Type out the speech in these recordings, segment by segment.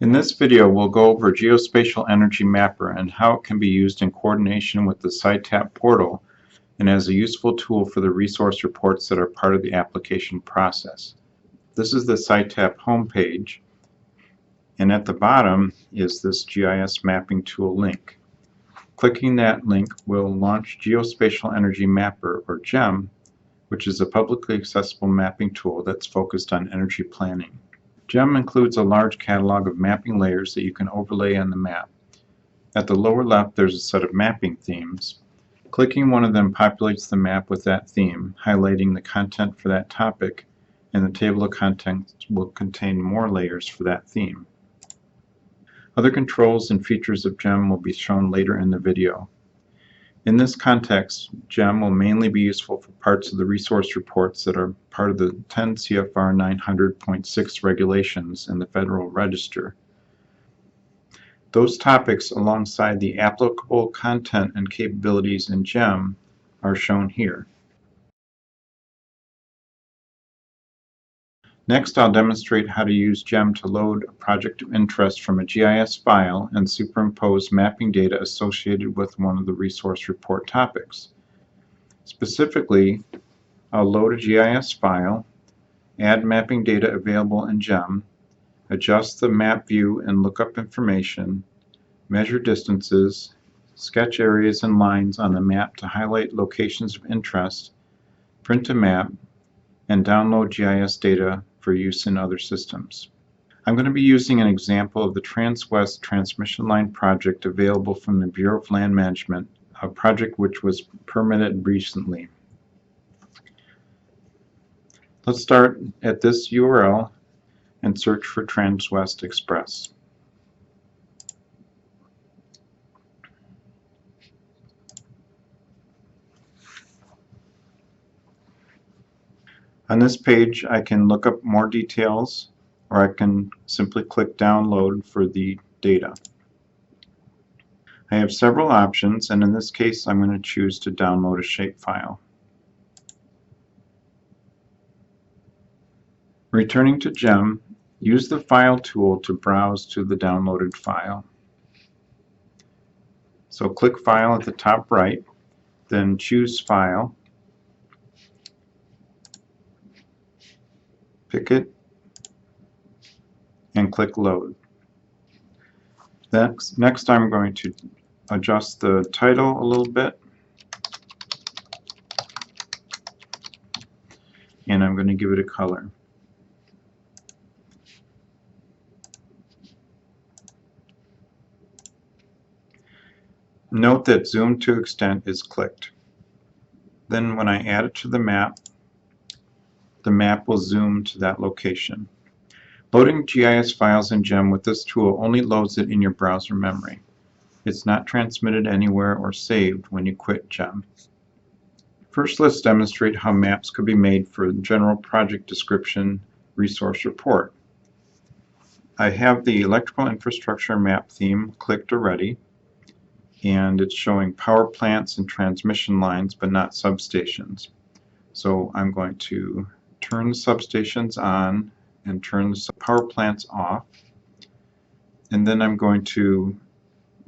In this video, we'll go over Geospatial Energy Mapper and how it can be used in coordination with the CITAP portal and as a useful tool for the resource reports that are part of the application process. This is the CITAP homepage, and at the bottom is this GIS mapping tool link. Clicking that link will launch Geospatial Energy Mapper, or GEM, which is a publicly accessible mapping tool that's focused on energy planning. GEM includes a large catalog of mapping layers that you can overlay on the map. At the lower left, there's a set of mapping themes. Clicking one of them populates the map with that theme, highlighting the content for that topic, and the table of contents will contain more layers for that theme. Other controls and features of GEM will be shown later in the video. In this context, GEM will mainly be useful for parts of the resource reports that are part of the 10 CFR 900.6 regulations in the Federal Register. Those topics, alongside the applicable content and capabilities in GEM, are shown here. Next, I'll demonstrate how to use GEM to load a project of interest from a GIS file and superimpose mapping data associated with one of the resource report topics. Specifically, I'll load a GIS file, add mapping data available in GEM, adjust the map view and look up information, measure distances, sketch areas and lines on the map to highlight locations of interest, print a map, and download GIS data for use in other systems. I'm going to be using an example of the Trans-West Transmission Line project available from the Bureau of Land Management, a project which was permitted recently. Let's start at this URL and search for Trans-West Express. On this page, I can look up more details, or I can simply click download for the data. I have several options, and in this case I'm going to choose to download a shapefile. Returning to GEM, use the File tool to browse to the downloaded file. So click File at the top right, then choose File, pick it, and click Load. Next I'm going to adjust the title a little bit, and I'm going to give it a color. Note that Zoom to Extent is clicked. Then when I add it to the map will zoom to that location. Loading GIS files in GEM with this tool only loads it in your browser memory. It's not transmitted anywhere or saved when you quit GEM. First, let's demonstrate how maps could be made for general project description resource report. I have the electrical infrastructure map theme clicked already, and it's showing power plants and transmission lines but not substations. So I'm going to turn the substations on and turn the power plants off, and then I'm going to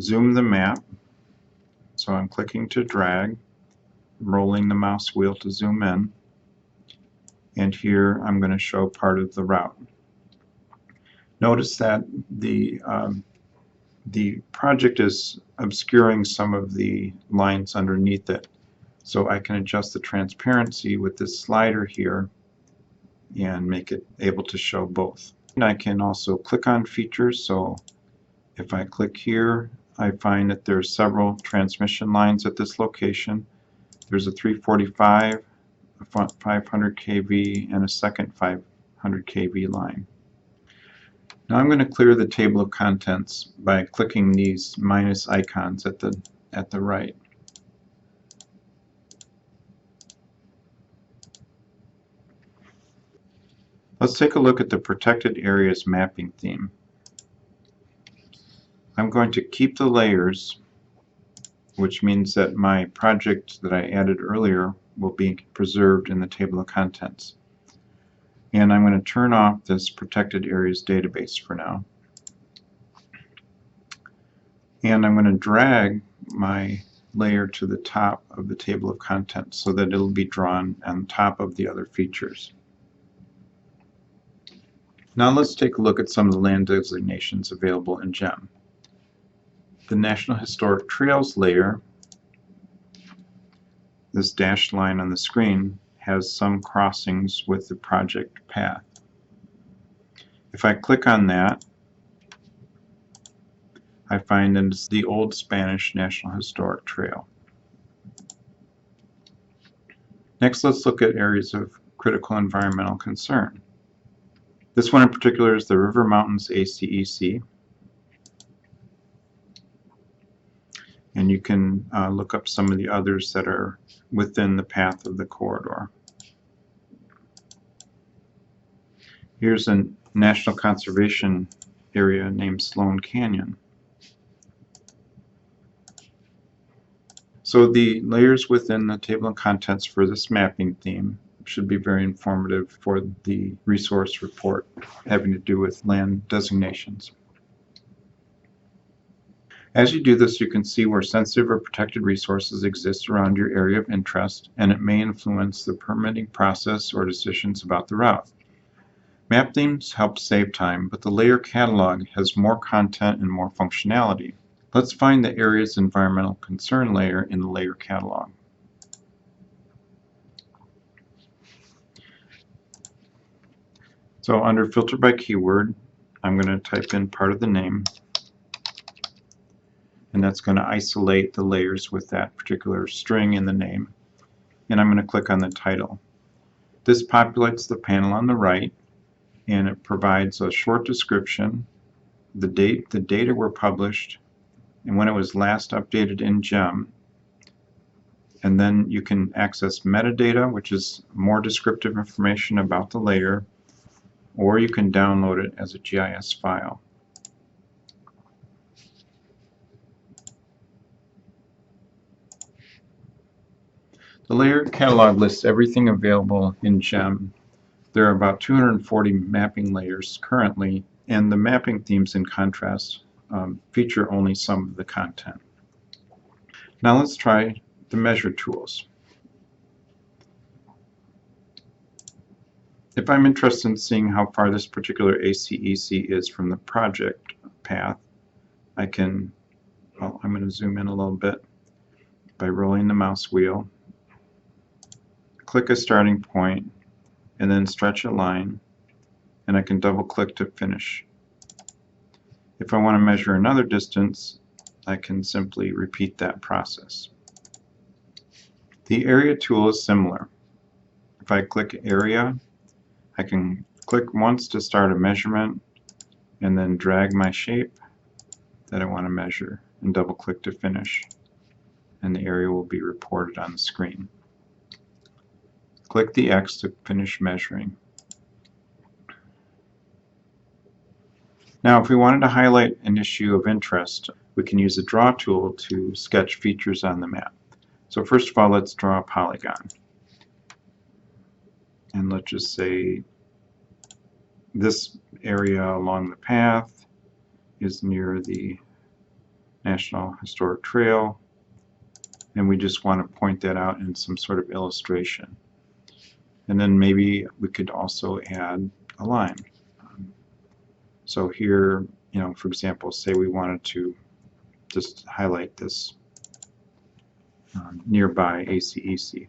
zoom the map. So I'm clicking to drag, rolling the mouse wheel to zoom in, and here I'm going to show part of the route. Notice that the project is obscuring some of the lines underneath it, so I can adjust the transparency with this slider here and make it able to show both. And I can also click on features, so if I click here, I find that there's several transmission lines at this location. There's a 345, a 500 kV, and a second 500 kV line. Now I'm going to clear the table of contents by clicking these minus icons at the right. Let's take a look at the Protected Areas mapping theme. I'm going to keep the layers, which means that my project that I added earlier will be preserved in the table of contents. And I'm going to turn off this Protected Areas database for now. And I'm going to drag my layer to the top of the table of contents so that it'll be drawn on top of the other features. Now let's take a look at some of the land designations available in GEM. The National Historic Trails layer, this dashed line on the screen, has some crossings with the project path. If I click on that, I find that it's the Old Spanish National Historic Trail. Next, let's look at areas of critical environmental concern. This one in particular is the River Mountains ACEC. And you can look up some of the others that are within the path of the corridor. Here's a national conservation area named Sloan Canyon. So the layers within the table of contents for this mapping theme should be very informative for the resource report having to do with land designations. As you do this, you can see where sensitive or protected resources exist around your area of interest, and it may influence the permitting process or decisions about the route. Map themes help save time, but the layer catalog has more content and more functionality. Let's find the area's environmental concern layer in the layer catalog. So under filter by keyword, I'm going to type in part of the name, and that's going to isolate the layers with that particular string in the name. And I'm going to click on the title. This populates the panel on the right, and it provides a short description, the date the data were published, and when it was last updated in GEM. And then you can access metadata, which is more descriptive information about the layer, or you can download it as a GIS file. The layer catalog lists everything available in GEM. There are about 240 mapping layers currently, and the mapping themes, in contrast, feature only some of the content. Now let's try the measure tools. If I'm interested in seeing how far this particular ACEC is from the project path, I'm going to zoom in a little bit by rolling the mouse wheel, click a starting point, and then stretch a line, and I can double click to finish. If I want to measure another distance, I can simply repeat that process. The area tool is similar. If I click area, I can click once to start a measurement and then drag my shape that I want to measure and double click to finish, and the area will be reported on the screen. Click the X to finish measuring. Now if we wanted to highlight an issue of interest, we can use the draw tool to sketch features on the map. So first of all, let's draw a polygon. And let's just say this area along the path is near the National Historic Trail, and we just want to point that out in some sort of illustration. And then maybe we could also add a line. So here, for example, say we wanted to just highlight this nearby ACEC.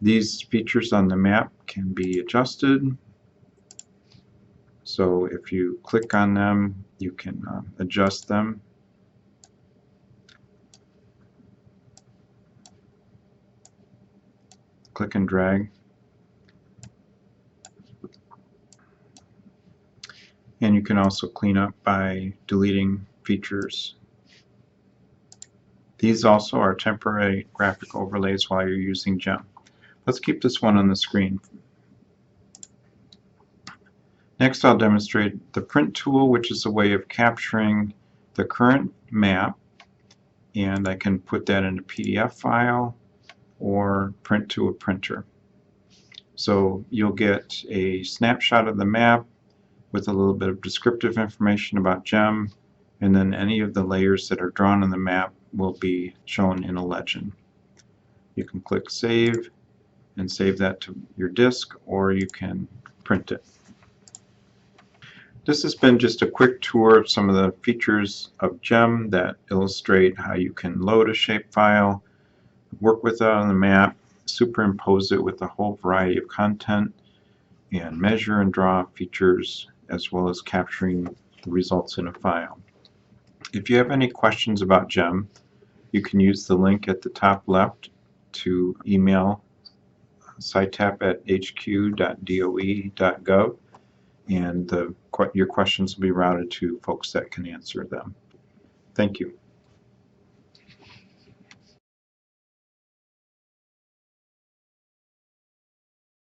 These features on the map can be adjusted. So if you click on them, you can adjust them. Click and drag. And you can also clean up by deleting features. These also are temporary graphic overlays while you're using GEM. Let's keep this one on the screen. Next, I'll demonstrate the print tool, which is a way of capturing the current map, and I can put that in a PDF file or print to a printer. So you'll get a snapshot of the map with a little bit of descriptive information about GEM, and then any of the layers that are drawn on the map will be shown in a legend. You can click Save and save that to your disk, or you can print it. This has been just a quick tour of some of the features of GEM that illustrate how you can load a shapefile, work with it on the map, superimpose it with a whole variety of content, and measure and draw features, as well as capturing the results in a file. If you have any questions about GEM, you can use the link at the top left to email citap@hq.doe.gov, and your questions will be routed to folks that can answer them. Thank you.